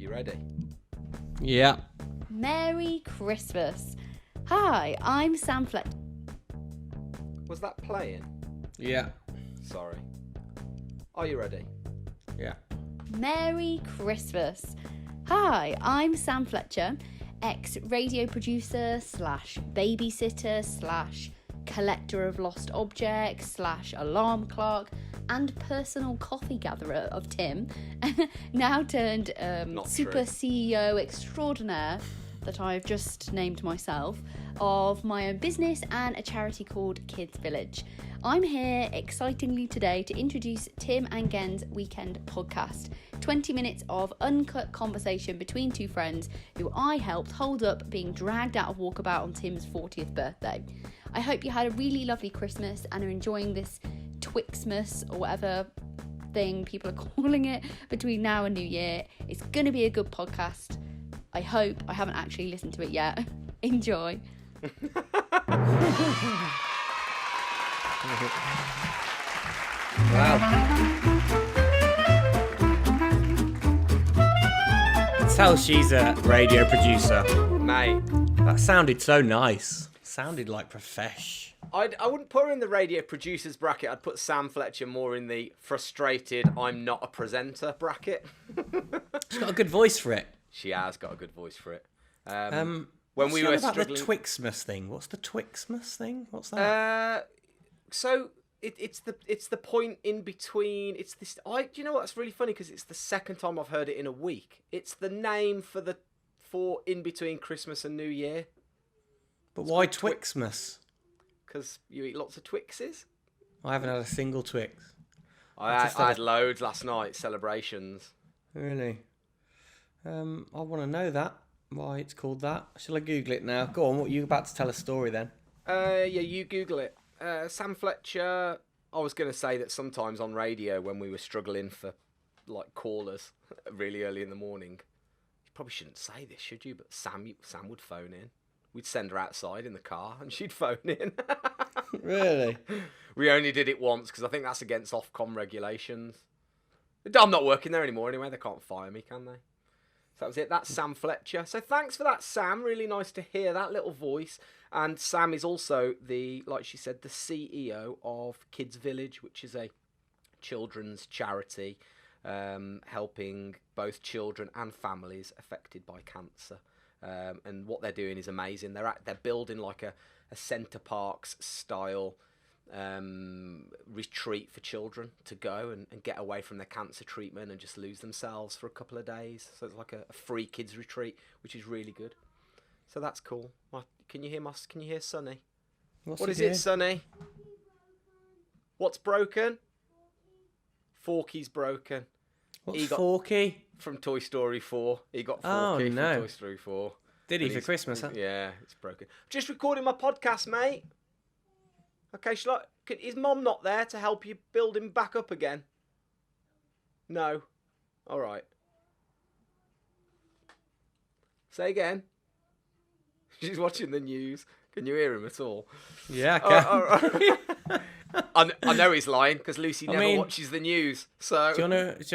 You ready? Yeah. Merry Christmas. Hi, I'm Sam Fletcher. Was that playing? Yeah. Sorry. Are you ready? Yeah. Merry Christmas. Hi, I'm Sam Fletcher, ex-radio producer / babysitter / collector of lost objects / alarm clock and personal coffee gatherer of Tim, now turned super true. CEO extraordinaire that I've just named myself, of my own business and a charity called Kids Village. I'm here excitingly today to introduce Tim and Gen's weekend podcast. 20 minutes of uncut conversation between two friends who I helped hold up being dragged out of walkabout on Tim's 40th birthday. I hope you had a really lovely Christmas and are enjoying this Twixmas or whatever thing people are calling it between now and New Year. It's going to be a good podcast. I hope. I haven't actually listened to it yet. Enjoy. Tell she's a radio producer. Mate, That sounded so nice. Sounded like profesh. I wouldn't put her in the radio producers bracket. I'd put Sam Fletcher more in the frustrated, I'm not a presenter bracket. She's got a good voice for it. She has got a good voice for it. When we were about struggling... the Twixmas thing. What's the Twixmas thing? What's that? So it's the point in between. It's this. Do you know what's really funny? Because it's the second time I've heard it in a week. It's the name for in between Christmas and New Year. But why Twixmas? Because you eat lots of Twixes. I haven't had a single Twix. I had loads last night. Celebrations. Really? I want to know that. Why it's called that. Shall I Google it now? Go on, what you about to tell a story then? Yeah, you Google it. Sam Fletcher. I was going to say that sometimes on radio when we were struggling for like callers really early in the morning, you probably shouldn't say this, should you? But Sam would phone in. We'd send her outside in the car and she'd phone in. Really? We only did it once because I think that's against Ofcom regulations. I'm not working there anymore anyway. They can't fire me, can they? So that was it. That's Sam Fletcher. So thanks for that, Sam. Really nice to hear that little voice. And Sam is also like she said, the CEO of Kids Village, which is a children's charity helping both children and families affected by cancer. And what they're doing is amazing. They're building like a Centre Parks style retreat for children to go and get away from their cancer treatment and just lose themselves for a couple of days. So it's like a free kids retreat, which is really good. So that's cool. Can you hear Sonny? What is it, Sonny? What's broken? Forky's broken. What's Forky? From Toy Story 4. He got Forky from Toy Story 4. Did he for Christmas, huh? Yeah, it's broken. Just recording my podcast, mate. Okay, is Mom not there to help you build him back up again? No. All right. Say again. She's watching the news. Can you hear him at all? Yeah, I can. I know he's lying because Lucy never watches the news. So do you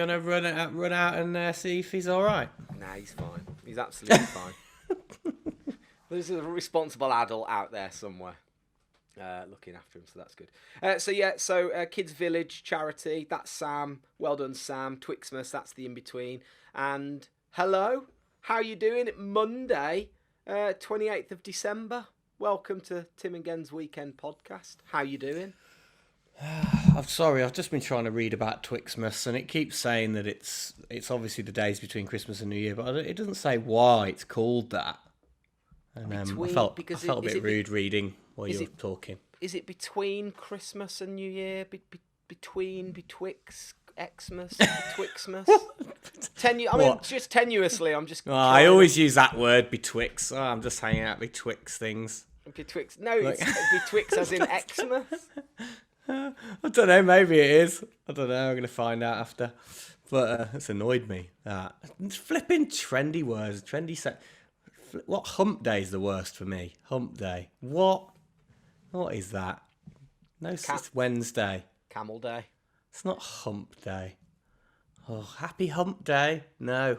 wanna run out and see if he's all right? Nah, he's fine. He's absolutely fine. There's a responsible adult out there somewhere looking after him, so that's good. So Kids Village charity. That's Sam. Well done, Sam. Twixmas. That's the in between. And hello, how you doing? Monday, 28th of December. Welcome to Tim and Gen's weekend podcast. How you doing? I'm sorry, I've just been trying to read about Twixmas, and it keeps saying that it's obviously the days between Christmas and New Year, but it doesn't say why it's called that. And I felt a bit rude reading while you were talking. Is it between Christmas and New Year? Betwixt Xmas, Twixmas? Just tenuously. I'm just. I always use that word, betwixt. I'm just hanging out betwixt things. Betwixt? No, it's betwixt as in Xmas. I don't know, maybe it is. I don't know, I'm going to find out after. But it's annoyed me. Flipping trendy words, what hump day is the worst for me? Hump day. What is that? No, it's Wednesday. Camel day. It's not hump day. Oh, happy hump day. No.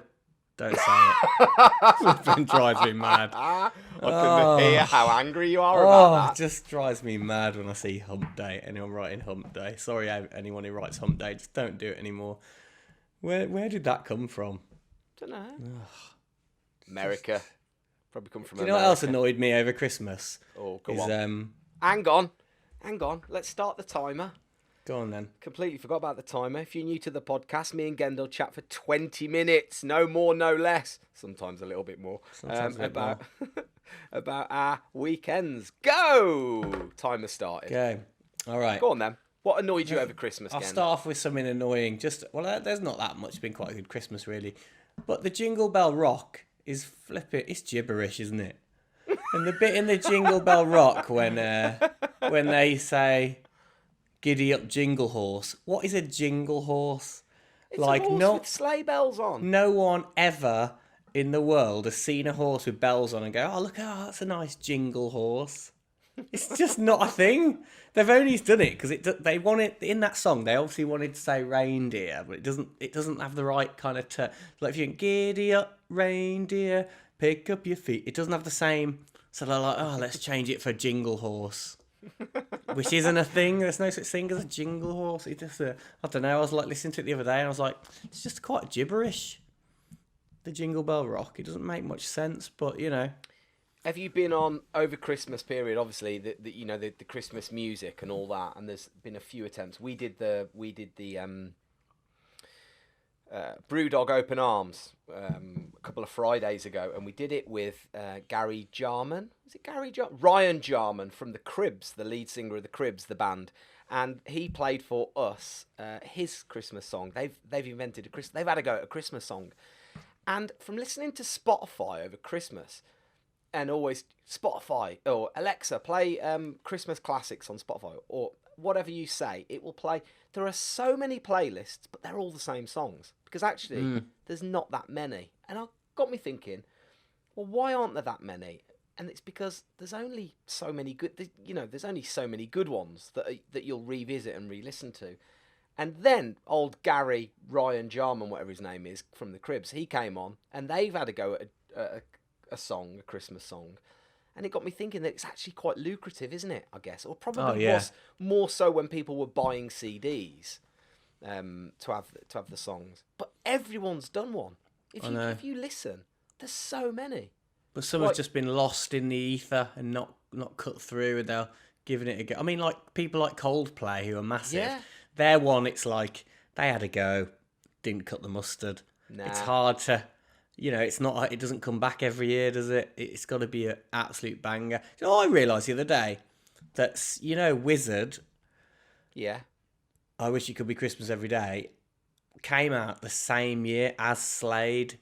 Don't say it. Flipping drives me mad. I can hear how angry you are about It that. just drives me mad when I see Hump Day. Anyone writing Hump Day? Sorry, anyone who writes Hump Day, just don't do it anymore. Where did that come from? Don't know. America. Probably come from Do you know America. what else annoyed me over Christmas? Oh, go Is, on. Hang on. Let's start the timer. Go on then. Completely forgot about the timer. If you're new to the podcast, me and Gendle chat for 20 minutes. No more, no less. Sometimes a little bit more. Sometimes a bit about about our weekends. Go! Timer started. Okay. All right. Go on then. What annoyed you over Christmas, I'll Gendle? start off with something annoying. There's not that much. It's been quite a good Christmas, really. But the Jingle Bell Rock is flipping. It's gibberish, isn't it? And the bit in the Jingle Bell Rock when they say, "Giddy up, jingle horse." What is a jingle horse? It's a horse with sleigh bells on. No one ever in the world has seen a horse with bells on and go, "Oh, look, that's a nice jingle horse." It's just not a thing. They've only done it because they wanted in that song. They obviously wanted to say reindeer, but it doesn't have the right kind of like if you giddy up reindeer, pick up your feet. It doesn't have the same. So they're like, oh, let's change it for jingle horse, which isn't a thing. There's no such thing as a jingle horse. It's just I don't know. I was like listening to it the other day, and I was like, it's just quite gibberish. The Jingle Bell Rock. It doesn't make much sense, but you know. Have you been on over Christmas period? Obviously, the Christmas music and all that, and there's been a few attempts. We did the Brewdog Open Arms a couple of Fridays ago, and we did it with Gary Jarman. Is it Gary Jarman? Ryan Jarman from the Cribs, the lead singer of the Cribs, the band, and he played for us his Christmas song. They've invented they've had a go at a Christmas song, and from listening to Spotify over Christmas. And always Spotify or Alexa, play Christmas classics on Spotify or whatever you say, it will play. There are so many playlists, but they're all the same songs because actually there's not that many. And it got me thinking, well, why aren't there that many? And it's because there's only so many good. There's only so many good ones that you'll revisit and re-listen to. And then old Gary Ryan Jarman, whatever his name is, from the Cribs, he came on, and they've had a go at a Christmas song, and it got me thinking that it's actually quite lucrative, isn't it? I guess, or probably was more so when people were buying CDs to have the songs. But everyone's done one. If you listen, there's so many. But some have just been lost in the ether and not cut through, and they're giving it a go. I mean, like people like Coldplay who are massive. Yeah. Their one, it's like they had a go, didn't cut the mustard. Nah. It's hard to. It's not. It doesn't come back every year, does it? It's got to be an absolute banger. I realised the other day that Wizard. Yeah. I Wish It Could Be Christmas Every Day came out the same year as Slade.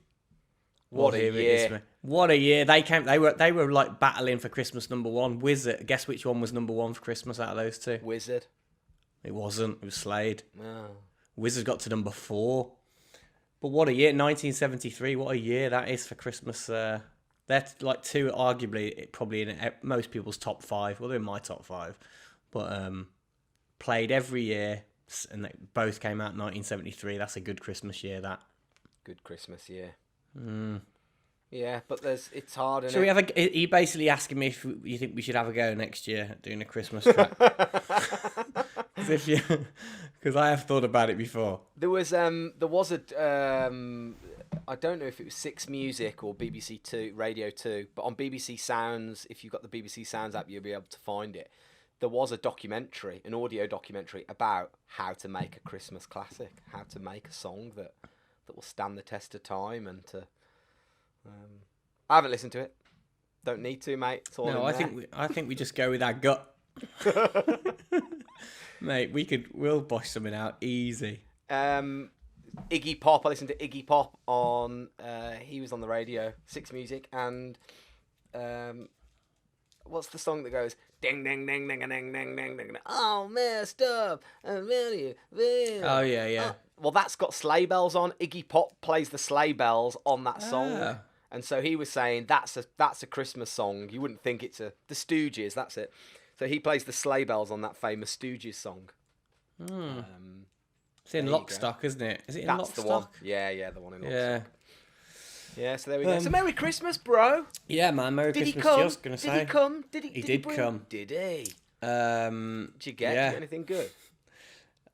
What a year! What a year! They were like battling for Christmas #1. Wizard. Guess which one was #1 for Christmas out of those two? Wizard. It wasn't. It was Slade. Oh. Wizard got to #4. But what a year, 1973, what a year that is for Christmas. They're like two, arguably, probably in most people's top 5. Well, they're in my top 5. But played every year, and they both came out in 1973. That's a good Christmas year, that. Good Christmas year. Yeah, but it's hard, isn't Should we have he basically asking me if you think we should have a go next year at doing a Christmas track? Because I have thought about it before. There was I don't know if it was 6 Music or BBC 2, Radio 2, but on BBC Sounds, if you've got the BBC Sounds app, you'll be able to find it. There was a documentary, an audio documentary about how to make a Christmas classic, how to make a song that will stand the test of time, and to. I haven't listened to it. Don't need to, mate. It's all no, in I think we just go with our gut. Mate, we'll bosh something out easy. Iggy Pop. I listened to Iggy Pop on. He was on the radio. 6 Music, and what's the song that goes ding ding ding ding ding ding ding ding? Oh, messed up. Oh yeah. Well, that's got sleigh bells on. Iggy Pop plays the sleigh bells on that song, and so he was saying that's a Christmas song. You wouldn't think it's the Stooges. That's it. So he plays the sleigh bells on that famous Stooges song. It's in Lockstock, isn't it? Is it in Lockstock? The one. Yeah, the one in Lockstock. Yeah, so there we go. So Merry Christmas, bro. Yeah, man. Merry Did he Christmas. come? Just gonna say. Did he come? Did he? He did did bring- come. Did he? Did Did you get anything good?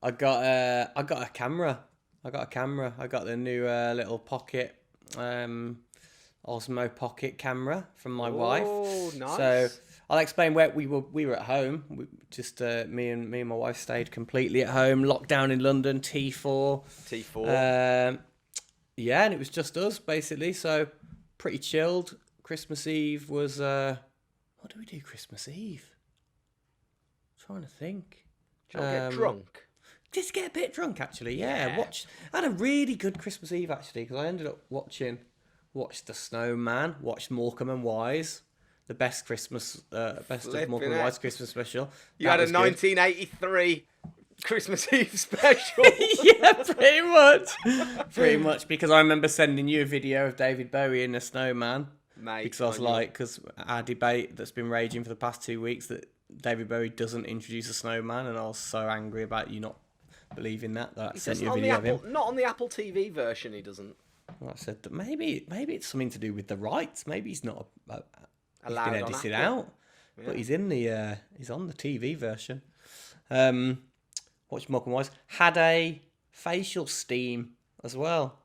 I got a camera. I got the new little pocket, Osmo Pocket camera from my wife. Oh, nice. So I'll explain where we were at home. Me and my wife stayed completely at home, locked down in London, T4. T4. Yeah, and it was just us basically. So pretty chilled. Christmas Eve was. What do we do Christmas Eve? Trying to think. Did you get drunk? Just get a bit drunk, actually. Yeah. I had a really good Christmas Eve, actually, because I ended up watched The Snowman, watched Morecambe and Wise, the best of Morecambe and Wise Christmas special. You had a 1983 Christmas Eve special. Yeah, pretty much, because I remember sending you a video of David Bowie in The Snowman. Mate, because I was like, because our debate that's been raging for the past 2 weeks that David Bowie doesn't introduce a snowman, and I was so angry about you not believing that I sent you a video of him. Not on the Apple TV version, he doesn't. Well, I said that maybe it's something to do with the rights. Maybe he's not he's Allowed been on edited Apple. out, but he's on the TV version. Watch Morecambe Wise. Had a facial steam as well.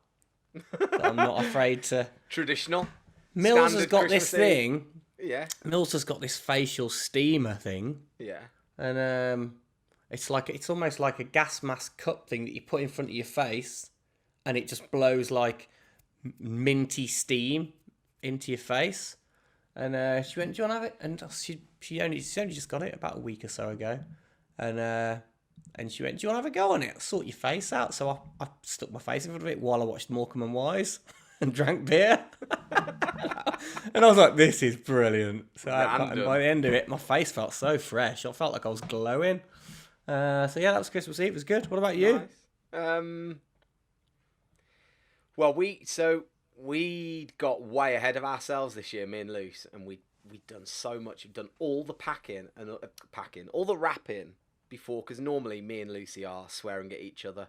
That I'm not afraid to. Traditional. Mills Standard has got Christmas this Eve. thing. Yeah. Mills has got this facial steamer thing. Yeah. And it's almost like a gas mask cup thing that you put in front of your face, and it just blows like minty steam into your face. And she went, "Do you want to have it?" And she only just got it about a week or so ago, and she went, "Do you want to have a go on it? Sort your face out." So I stuck my face in front of it while I watched Morecambe and Wise and drank beer. And I was like, this is brilliant. So by the end of it, my face felt so fresh. I felt like I was glowing. So yeah, that was Christmas Eve. It was good. What about you? Nice. Well, we got way ahead of ourselves this year, me and Luce, and we'd done so much. We'd done all the packing, all the wrapping before, because normally me and Lucy are swearing at each other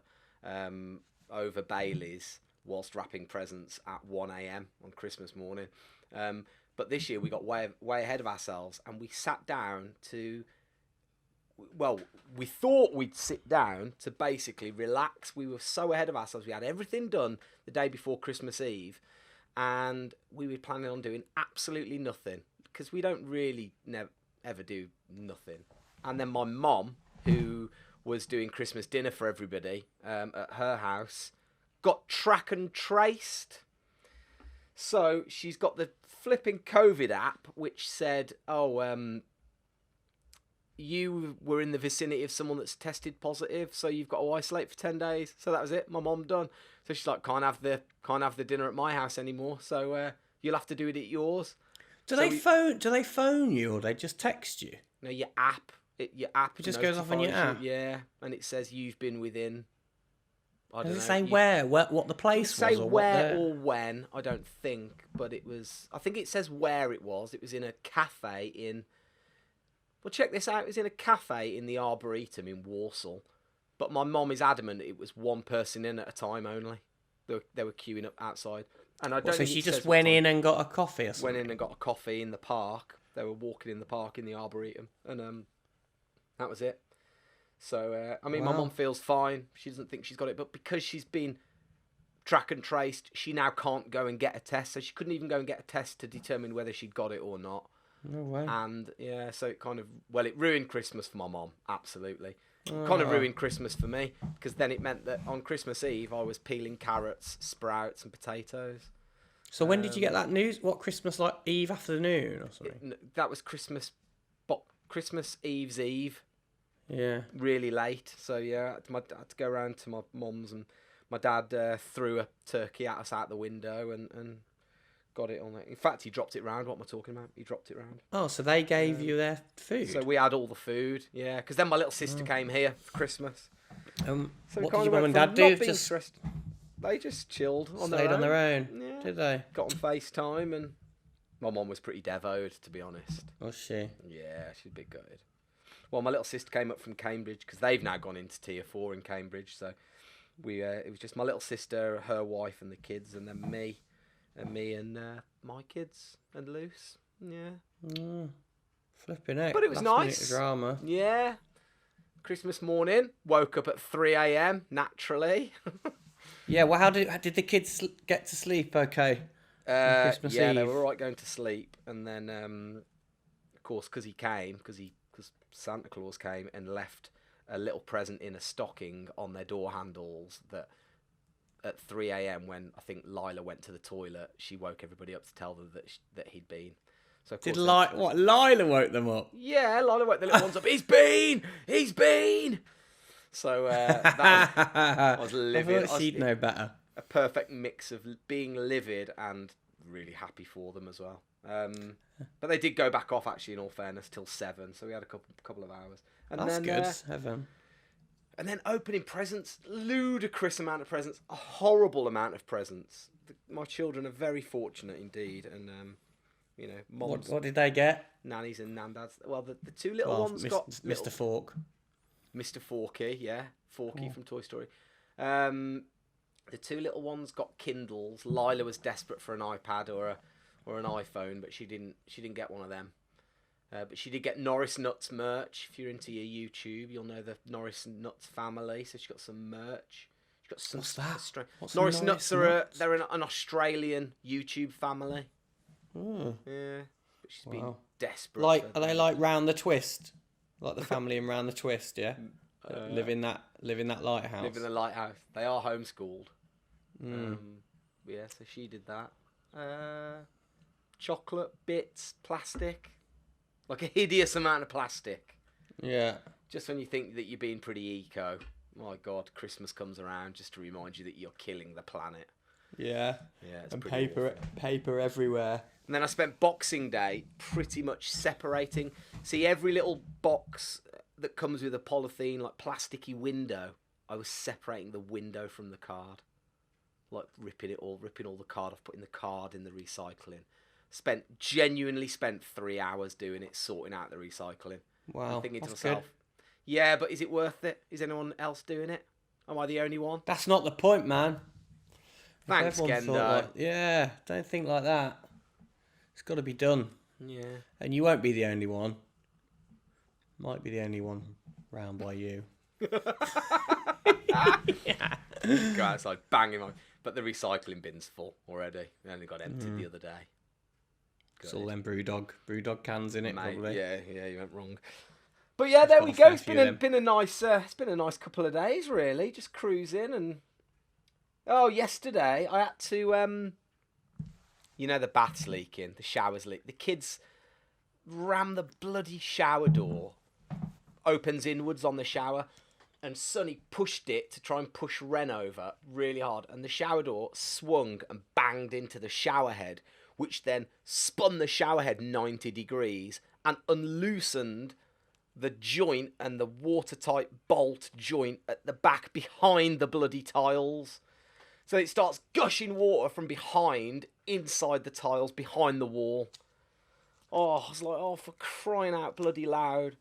over Bailey's whilst wrapping presents at 1 a.m. on Christmas morning. But this year we got way ahead of ourselves, and we sat down to, well, we thought we'd sit down to basically relax. We were so ahead of ourselves. We had everything done the day before Christmas Eve, and we were planning on doing absolutely nothing, because we don't really ever do nothing. And then my mom, who was doing Christmas dinner for everybody at her house, got track and traced. So she's got the flipping COVID app which said, you were in the vicinity of someone that's tested positive, so you've got to isolate for 10 days. So that was it. My mom done. So she's like, can't have the dinner at my house anymore, so you'll have to do it at yours. Do they phone you, or they just text you? No, your app it just goes off on your app. Yeah, and it says you've been within. Does it say what the place was? Say where or when, I don't think, but it was. I think it says where it was. It was in a cafe in. Well, check this out. It was in a cafe in the Arboretum in Walsall, but my mom is adamant it was one person in at a time only. They were queuing up outside, and I don't. So she just went in and got a coffee or something. Went in and got a coffee in the park. They were walking in the park in the Arboretum, and that was it. So, my mum feels fine. She doesn't think she's got it. But because she's been track and traced, she now can't go and get a test. So she couldn't even go and get a test to determine whether she'd got it or not. No way. And, yeah, so it it ruined Christmas for my mum. Absolutely. Kind of ruined Christmas for me. Because then it meant that on Christmas Eve, I was peeling carrots, sprouts and potatoes. So when did you get that news? What, Christmas Eve afternoon or something? That was Christmas Eve's Eve. Yeah. Really late. So, yeah, I had to go around to my mum's, and my dad threw a turkey at us out the window and got it on it. In fact, he dropped it round. What am I talking about? He dropped it round. Oh, so they gave you their food? So we had all the food, yeah. Because then my little sister came here for Christmas. So what kind did of your mum went and from dad do? not being Just stressed. They just chilled on stayed on their own? Yeah. Did they? Got on FaceTime, and my mum was pretty devoted, to be honest. Was she? Yeah, she's a bit gutted. Well, my little sister came up from Cambridge, because they've now gone into Tier 4 in Cambridge. So it was just my little sister, her wife and the kids, and then me. and me and my kids and Luce. Yeah. Flipping heck. But it was last minute nice. drama. Yeah. Christmas morning, woke up at 3 a.m. naturally. Yeah, well, how did the kids get to sleep okay on Christmas Yeah, Eve? they were all right going to sleep, and then of course because Santa Claus came and left a little present in a stocking on their door handles that at 3 a.m. when I think Lila went to the toilet, she woke everybody up to tell them that he'd been. So of Did course Lila woke them up? Yeah, Lila woke the little ones up. He's been. So I was livid. I thought she'd know better. A perfect mix of being livid and really happy for them as well. But they did go back off, actually, in all fairness, till 7. So we had a couple of hours. And That's then, good. Heaven. And then opening presents, ludicrous amount of presents, a horrible amount of presents. My children are very fortunate indeed, and you know, moms, What did they get? nannies and nandads. Well, the two little ones got Mr. Fork. Mr. Forky, yeah, Forky from Toy Story. The two little ones got Kindles. Lila was desperate for an iPad or an iPhone, but she didn't get one of them. But she did get Norris Nuts merch. If you're into your YouTube, you'll know the Norris Nuts family. So she got some merch. She got some. What's that? What's Norris Norris Nuts they're an Australian YouTube family. Oh. Yeah, but she's been desperate. Are they like Round the Twist? Like the family in Round the Twist, yeah? Live in that lighthouse. Live in the lighthouse. They are homeschooled. Yeah, so she did that. Chocolate bits, plastic, like a hideous amount of plastic. Yeah. Just when you think that you're being pretty eco, my God, Christmas comes around just to remind you that you're killing the planet. Yeah. Yeah, it's and pretty paper everywhere. And then I spent Boxing Day pretty much separating. See, every little box that comes with a polythene, like plasticky window, I was separating the window from the card. Like ripping all the card off, putting the card in the recycling. Genuinely spent 3 hours doing it, sorting out the recycling. Wow, I'm thinking to that's myself, good. yeah, but is it worth it? Is anyone else doing it? Am I the only one? That's not the point, man. Thanks, Gendle. Yeah, don't think like that. It's got to be done. Yeah. And you won't be the only one. Might be the only one round by you. Yeah. Guys, like banging on. But the recycling bin's full already. We only got emptied the other day. It's all them brewdog cans in it, Mate, probably. Yeah, you went wrong. But yeah, there we got go. a It's fair few been a nice couple of days, really. Just cruising and yesterday I had to the bath's leaking, the shower's leak. The kids ram the bloody shower door, opens inwards on the shower, and Sonny pushed it to try and push Ren over really hard, and the shower door swung and banged into the shower head, which then spun the shower head 90 degrees and unloosened the joint and the watertight bolt joint at the back behind the bloody tiles. So it starts gushing water from behind, inside the tiles, behind the wall. Oh, I was like, for crying out bloody loud.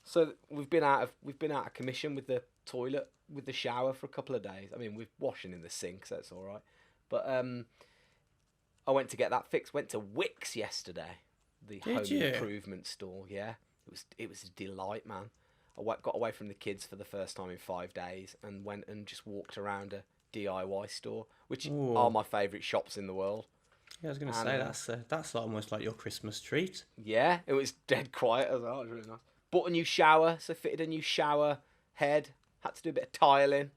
So we've been out of commission with the toilet, with the shower for a couple of days. I mean, we're washing in the sink, so it's all right. But I went to get that fixed. Went to Wickes yesterday, the home improvement store. Yeah, it was a delight, man. I got away from the kids for the first time in 5 days and went and just walked around a DIY store, which are my favourite shops in the world. Yeah, I was going to say that's almost like your Christmas treat. Yeah, it was dead quiet as well. It was really nice. Bought a new shower, so fitted a new shower head. Had to do a bit of tiling,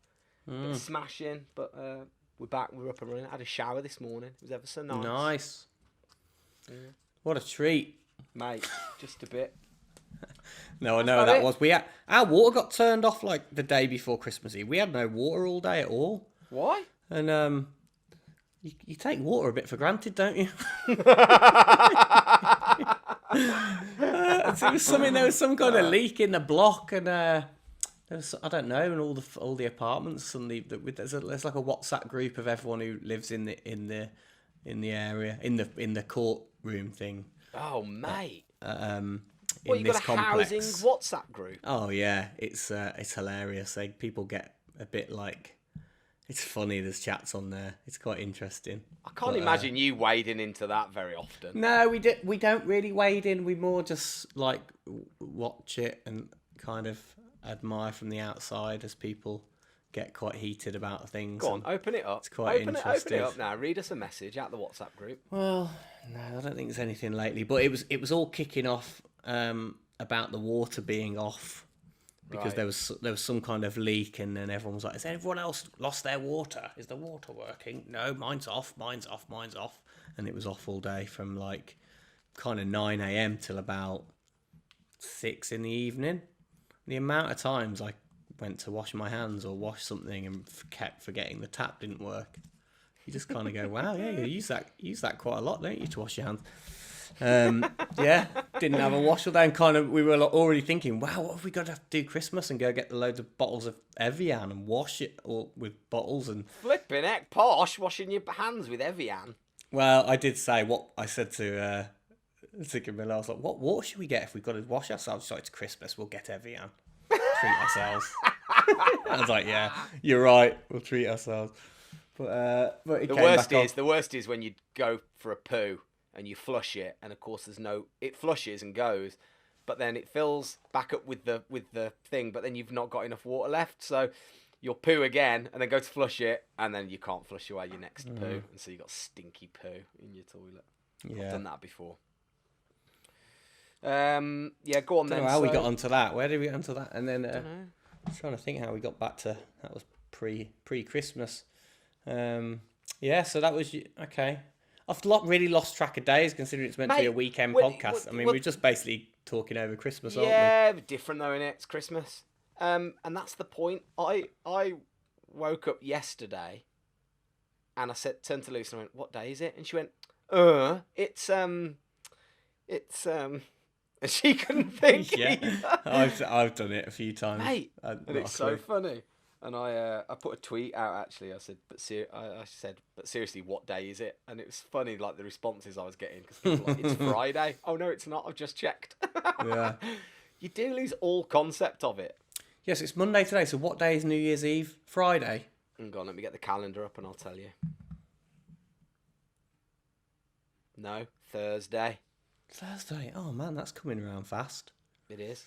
a bit of smashing, but we're back. We're up and running. I had a shower this morning. It was ever so nice. Nice. Yeah. What a treat, mate. Just a bit. No, I know that was. Our water got turned off like the day before Christmas Eve. We had no water all day at all. Why? And you take water a bit for granted, don't you? There was some kind of leak in the block, and there was, I don't know, in all the apartments suddenly there's like a WhatsApp group of everyone who lives in the area in the courtroom thing. Oh, mate. Well, you got a complex. housing WhatsApp group. Oh yeah, it's hilarious. People get a bit like It's funny. There's chats on there. It's quite interesting. I can't imagine you wading into that very often. No, we don't really wade in. We more just like watch it and kind of admire from the outside as people get quite heated about things. Go on, open it up. It's quite open interesting. it up now. Read us a message out the WhatsApp group. Well, no, I don't think there's anything lately. But it was all kicking off about the water being off because Right. there was some kind of leak, and then everyone was like, "Has everyone else lost their water? Is the water working?" No, mine's off. Mine's off. Mine's off. And it was off all day from like kind of 9 a.m. till about 6 in the evening. The amount of times I went to wash my hands or wash something and kept forgetting the tap didn't work. You just kind of go, wow, yeah, you use that quite a lot, don't you, to wash your hands? Yeah, didn't have a wash all day, and kind of we were already thinking, wow, what have we got to do Christmas and go get the loads of bottles of Evian and wash it all with bottles and. Flipping heck, posh, washing your hands with Evian. Well, I did say what I said to Camilla. I was like, what water should we get if we've got to wash ourselves? So it's Christmas, we'll get Evian. Treat ourselves. I was like, yeah, you're right. We'll treat ourselves. But it The came worst back on. is the worst is when you go for a poo and you flush it, and of course it flushes and goes, but then it fills back up with the thing, but then you've not got enough water left, so you'll poo again and then go to flush it, and then you can't flush away your next poo, and so you got stinky poo in your toilet. Yeah. I've done that before. Yeah, go on I don't then. know how we got onto that. Where did we get onto that? And then know. I'm trying to think how we got back to that was pre-Christmas. Yeah, so that was okay. I've really lost track of days considering it's meant to be a Mate, weekend well, podcast. I mean, well, we're just basically talking over Christmas, aren't Yeah, different though, innit? It's Christmas. And that's the point. I woke up yesterday and I turned to Lucy and I went, "What day is it?" And she went, it's and she couldn't think. we? Yeah, I've done it a few times. Mate, Not and it's a so clue. funny. And I put a tweet out actually. I said, but seriously, what day is it? And it was funny, like the responses I was getting because people were like, "It's Friday." Oh no, it's not. I've just checked. Yeah. You do lose all concept of it. Yes, it's Monday today. So what day is New Year's Eve? Friday. Hang on, let me get the calendar up and I'll tell you. No, Thursday. Thursday. Oh man, that's coming around fast. It is.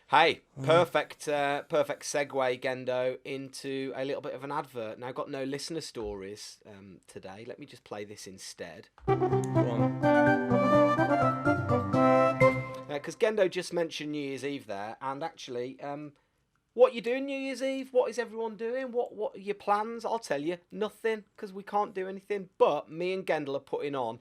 Hey, perfect segue, Gendo, into a little bit of an advert. Now, I've got no listener stories today. Let me just play this instead. Go on. Because Gendo just mentioned New Year's Eve there, and actually, what you doing New Year's Eve? What is everyone doing? What are your plans? I'll tell you, nothing, because we can't do anything. But me and Gendle are putting on,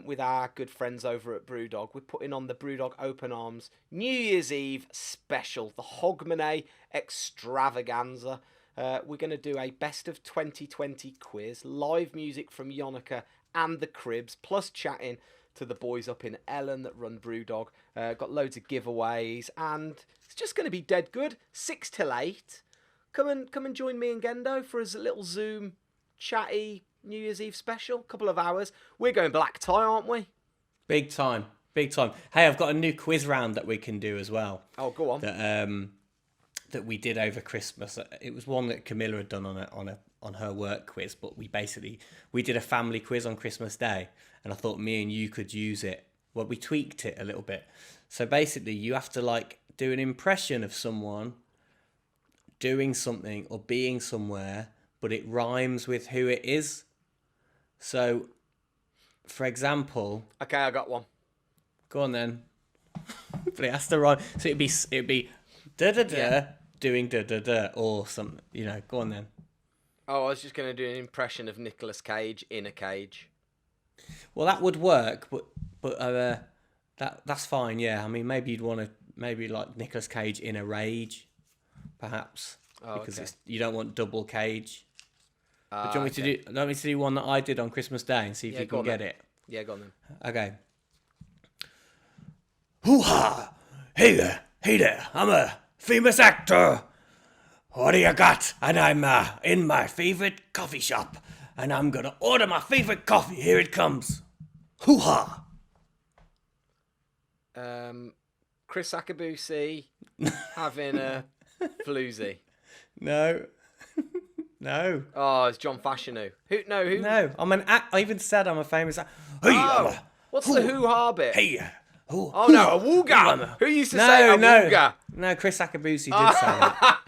with our good friends over at Brewdog, we're putting on the Brewdog Open Arms New Year's Eve special, the Hogmanay Extravaganza. We're going to do a best of 2020 quiz, live music from Yonica and the Cribs, plus chatting to the boys up in Ellen that run Brewdog. Got loads of giveaways, and it's just going to be dead good. 6 till 8. Come and join me and Gendo for a little Zoom chatty New Year's Eve special. Couple of hours. We're going black tie, aren't we? Big time. Big time. Hey, I've got a new quiz round that we can do as well. Oh, go on. That we did over Christmas. It was one that Camilla had done on her work quiz, but we did a family quiz on Christmas Day, and I thought me and you could use it. Well, we tweaked it a little bit. So basically, you have to like do an impression of someone doing something or being somewhere, but it rhymes with who it is. So, for example, Okay, I got one. go on then. But it has to rhyme. So it'd be da da da Yeah. doing da da da or something. You know, go on then. Oh, I was just going to do an impression of Nicolas Cage in a cage. Well, that would work, but that's fine. Yeah, I mean, maybe you'd want to like Nicolas Cage in a rage, perhaps, because okay. you don't want double cage. But do you want Okay. me to do? Want me to do one that I did on Christmas Day and see if Yeah, you go can on get then. it? Yeah, go on then. Okay. Hoo-ha! Hey there, I'm a famous actor. What do you got? And I'm in my favourite coffee shop, and I'm gonna order my favourite coffee. Here it comes. Hoo-ha! Chris Akabusi having a floozy. No, No. Oh, it's John Fashanu. Who? No, who? No. I even said I'm a famous actor. Oh, what's the hoo-ha bit? Hey. Oh, no, a wooga. Who used to say a wooga? No, Chris Akabusi did say that.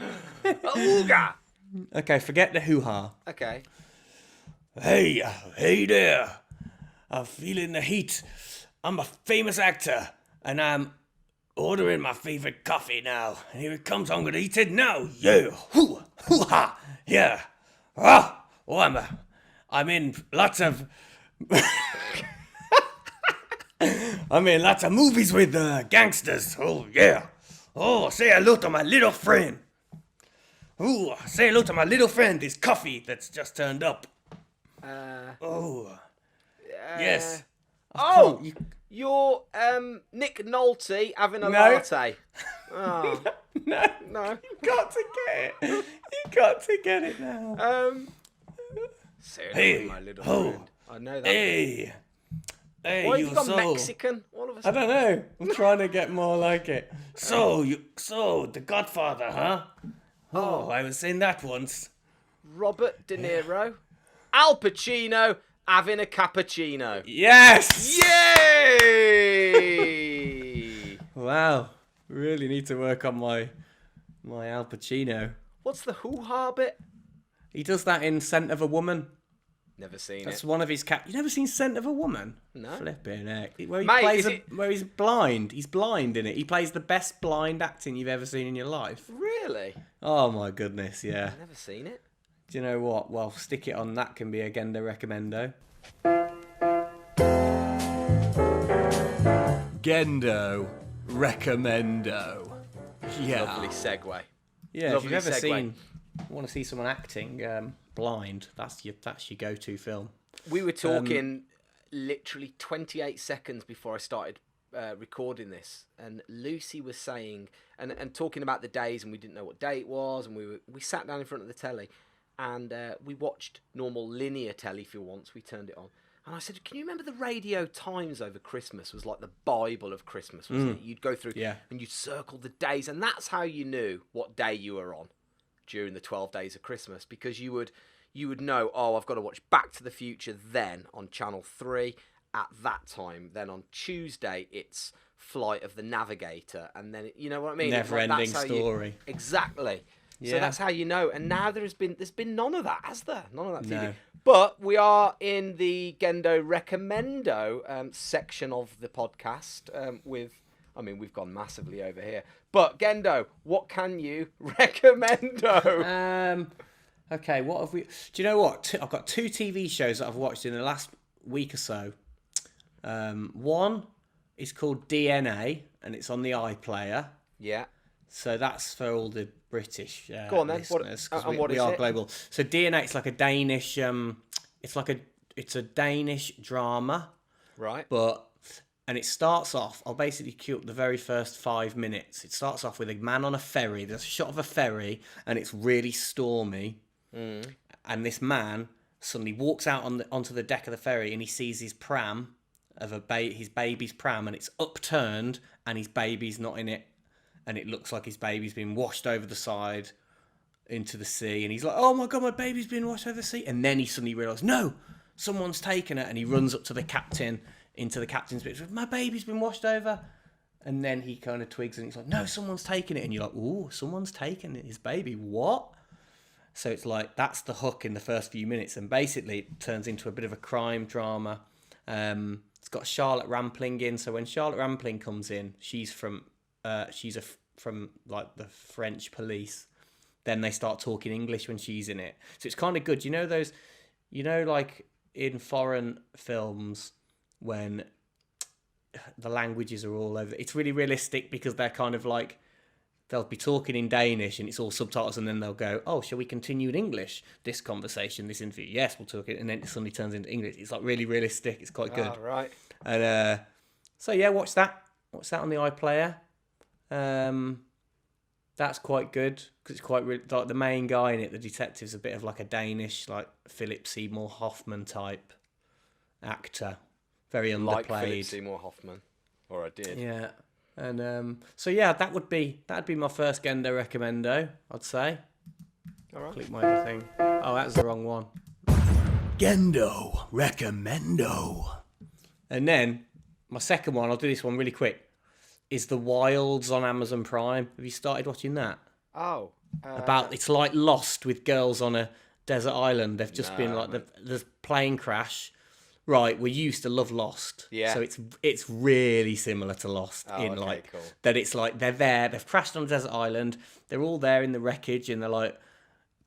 A wooga. Okay, forget the hoo-ha. Okay. Hey there. I'm feeling the heat. I'm a famous actor, and I'm ordering my favorite coffee now. And here it comes. I'm gonna eat it now. Yeah. Hoo-ha. Yeah. Ah. Oh, I'm in lots of... I'm in lots of movies with gangsters. Oh, yeah. Oh, say hello to my little friend. Oh, say hello to my little friend, this coffee that's just turned up. Yes. You're Nick Nolte having a latte. Oh. No. You got to get it. You got to get it now. Say hello to my little friend. I know that. Hey, why have you gone Mexican all of a I sudden? don't know. I'm trying to get more like it. So The Godfather, huh? Oh, I was saying that once. Robert De Niro, Al Pacino having a cappuccino. Yes! Yay! Wow. Really need to work on my Al Pacino. What's the hoo-ha bit? He does that in Scent of a Woman. Never seen That's it. one of his You never seen Scent of a Woman? No. Flipping heck. Where he's blind. He's blind in it. He plays the best blind acting you've ever seen in your life. Really? Oh my goodness, yeah. Never seen it. Do you know what? Well, stick it on. That can be a Gender Recommendo. Gendo Recommendo. Yeah. Lovely segue. Yeah, Lovely if you've ever segue. want to see someone acting blind, that's your go-to film. We were talking literally 28 seconds before I started recording this, and Lucy was saying and talking about the days, and we didn't know what day it was, and we sat down in front of the telly, and we watched normal linear telly for once. We turned it on, and I said, "Can you remember the Radio Times over Christmas was like the Bible of Christmas, wasn't it? You'd go through and you'd circle the days, and that's how you knew what day you were on during the 12 days of Christmas, because you would know, oh, I've got to watch Back to the Future then on Channel 3 at that time. Then on Tuesday, it's Flight of the Navigator. And then, you know what I mean? Never-ending story. Exactly. Yeah. So that's how you know. And now there's been none of that, has there? None of that TV. No. But we are in the Gendo Recommendo section of the podcast we've gone massively over here. But Gendo, what can you recommendo? Okay, what have we... Do you know what? I've got 2 TV shows that I've watched in the last week or so. One is called DNA, and it's on the iPlayer. Yeah. So that's for all the British Go on then. listeners, because what we is are it? global. So DNA, it's like a Danish... it's a Danish drama. Right. And it starts off, I'll basically cue up the very first 5 minutes. It starts off with a man on a ferry. There's a shot of a ferry, and it's really stormy. And this man suddenly walks out onto the deck of the ferry, and he sees his pram, his baby's pram, and it's upturned, and his baby's not in it. And it looks like his baby's been washed over the side into the sea. And he's like, oh my God, my baby's been washed over the sea. And then he suddenly realises, no, someone's taken it. And he runs up to the captain, into the captain's bit. My baby's been washed over. And then he kind of twigs and he's like, no, someone's taken it. And you're like, ooh, someone's taken his baby. What? So it's like, that's the hook in the first few minutes. And basically it turns into a bit of a crime drama. It's got Charlotte Rampling in. So when Charlotte Rampling comes in, she's from like the French police. Then they start talking English when she's in it. So it's kind of good. You know those, like in foreign films when the languages are all over. It's really realistic because they're kind of like, they'll be talking in Danish and it's all subtitles, and then they'll go, oh, shall we continue in English? This conversation, this interview. Yes, we'll talk it. And then it suddenly turns into English. It's like really realistic. It's quite good. Oh, right. And so yeah, watch that. Watch that on the iPlayer. That's quite good because it's quite like the main guy in it, the detective's a bit of like a Danish, like Philip Seymour Hoffman type actor, very underplayed. Like Philip Seymour Hoffman, or I did. Yeah, and so yeah, that'd be my first Gendo recommendo, I'd say. All right. Click my other thing. Oh, that's the wrong one. Gendo recommendo. And then my second one, I'll do this one really quick, is The Wilds on Amazon Prime. Have you started watching that? Oh. It's like Lost with girls on a desert island. They've just been like the plane crash. Right, we used to love Lost. Yeah. So it's really similar to Lost Cool. that it's like they're there, they've crashed on a desert island, they're all there in the wreckage, and they're like,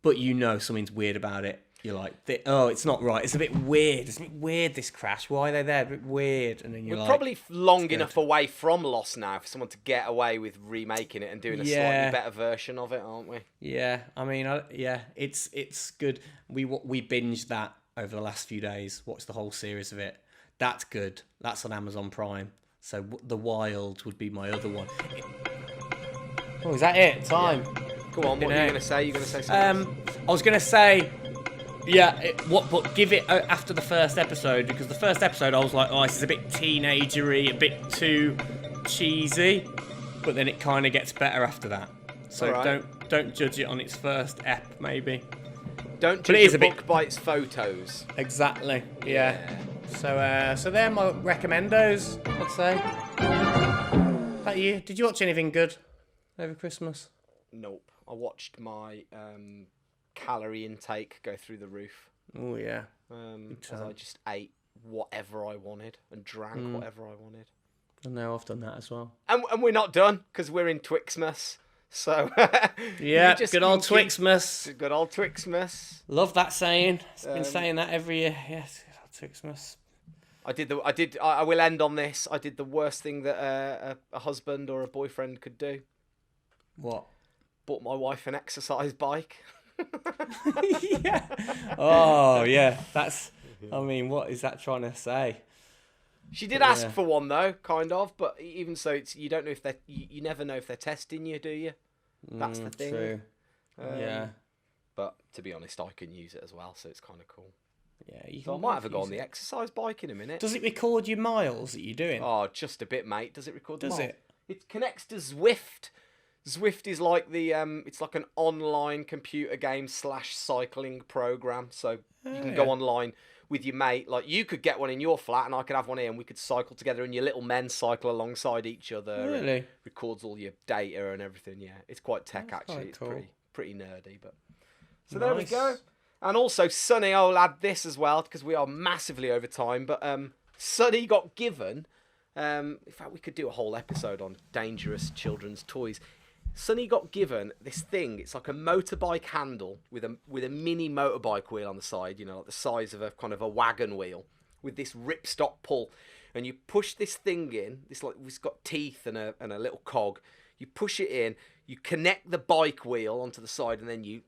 but something's weird about it. You're like, it's not right. It's a bit weird. It's a bit weird, this crash. Why are they there? A bit weird. And then you're We're like, probably long enough away from Lost now for someone to get away with remaking it and doing a slightly better version of it, aren't we? Yeah, I mean, it's good. We binged that over the last few days. Watched the whole series of it. That's good. That's on Amazon Prime. So The Wild would be my other one. Oh, is that it? Time. Yeah. Go on. What are you going to say? You're going to say something else? I was going to say, but give it after the first episode, because the first episode I was like, oh, this is a bit teenagery, a bit too cheesy, but then it kind of gets better after that. So don't judge it on its first ep, maybe. Don't judge a book by its photos. Exactly. Yeah. So they're my recommendos, I'd say. About you? Did you watch anything good over Christmas? Nope. I watched my calorie intake go through the roof. Oh yeah. As I just ate whatever I wanted and drank whatever I wanted. And now I've done that as well. And we're not done because we're in Twixmas. So yeah, good old Twixmas. Good old Twixmas. Love that saying. It's been saying that every year. Yes, good old Twixmas. I will end on this. I did the worst thing that a husband or a boyfriend could do. What? Bought my wife an exercise bike. Yeah. Oh, yeah. That's. I mean, what is that trying to say? She did ask for one though, kind of. But even so, you don't know if they're. You never know if they're testing you, do you? That's the thing. True. Yeah. But to be honest, I can use it as well, so it's kind of cool. Yeah. So I might have a go on the exercise bike in a minute. Does it record your miles that you're doing? Oh, just a bit, mate. Does it record the miles? Does it? It connects to Zwift. Zwift is like the it's like an online computer game / cycling program. So you can go online with your mate. Like you could get one in your flat and I could have one here and we could cycle together and your little men cycle alongside each other. Really? It records all your data and everything. Yeah, it's quite tech actually. It's cool. pretty nerdy, but so there we go. And also Sonny, I'll add this as well because we are massively over time. But Sonny got given. In fact, we could do a whole episode on dangerous children's toys. Sonny got given this thing. It's like a motorbike handle with a mini motorbike wheel on the side, you know, like the size of a kind of a wagon wheel, with this ripstop pull. And you push this thing in. It's got teeth and a little cog. You push it in. You connect the bike wheel onto the side, and then you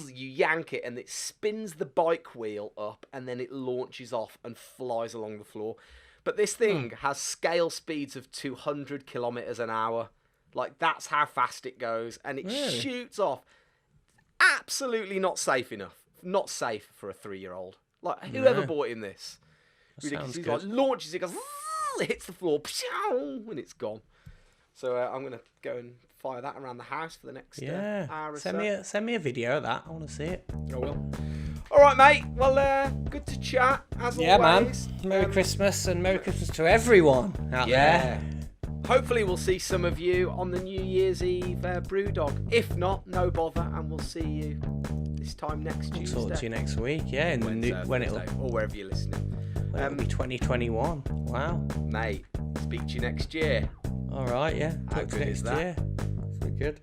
yank it, and it spins the bike wheel up, and then it launches off and flies along the floor. But this thing has scale speeds of 200 kilometers an hour. Like, that's how fast it goes, and it shoots off. Absolutely not safe enough. Not safe for a 3-year-old. Like, whoever bought him this? Ridiculous. He like launches it, goes, it hits the floor, and it's gone. So I'm gonna go and fire that around the house for the next hour or so. Send me a video of that. I want to see it. I will. All right, mate. Well, good to chat as always. Yeah, man. Merry Christmas and Merry Christmas to everyone out there. Hopefully we'll see some of you on the New Year's Eve Brewdog. If not, no bother, and we'll see you this time next Tuesday. Talk to you next week, in when it'll or wherever you're listening. It'll be 2021. Wow, mate. Speak to you next year. All right, yeah. How good is that? Very good.